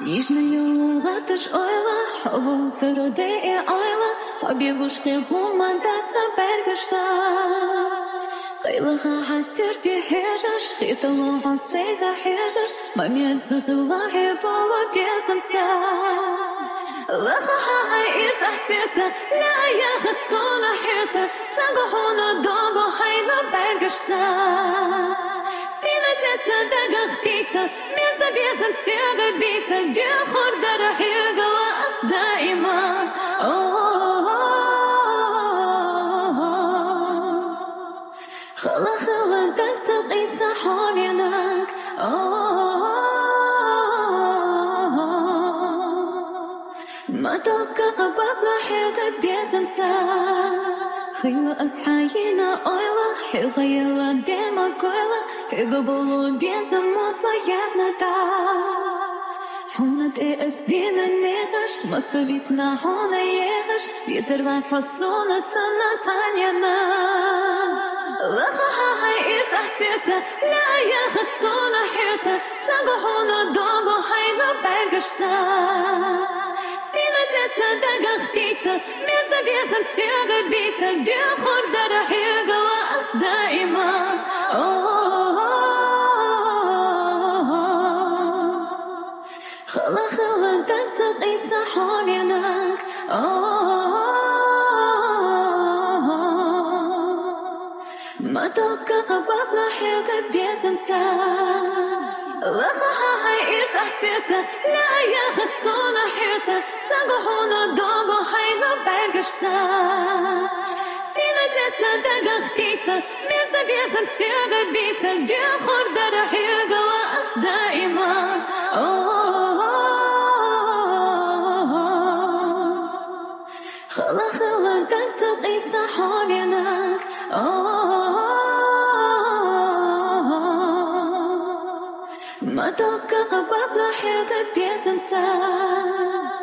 Ніжною лула ти ж ойла, обулся роди і ойла, побігушки бумандаться бергашта. Хайлаха хасюрти хежаш, хиталуха сейха хежаш, мамир захилахи пола безамся. Лаха хай ирс ахсюца, ля я хасуна хюца, загохуна добо хайна бергашта. Дагахтиса, между безом всего биться, дюхор дорогих глаз дайма. Хала-хала танцах и саховинак. Матока хабах нахига безом ся. خيل أصحينا أيلا خيلا ديما كويلا قبلوا بيزم مصيبنا تا حونت أسبينا نغش مصريتنا هون يغش بيزربات حصونا سنة تانينا لخها هاي إرس أحسيتا لا يغسونا حيتا تنقحونا دوبو هاينا برقشتا دغختيسة между безом всего биться, дюхор дорогих глаз дайма. Хала-хала танцах и саховинак. Матока хабах нахига безом ся. Лаха хай ирс ахсюца, ля я хасуна хюца, загохуна добо хайна бергашта. Стина тесно дагахтиса, между безом всего биться, дюхор дорогих глаз дайма. Хала-хала танцах и саховинак. Матока хабах нахига безом ся.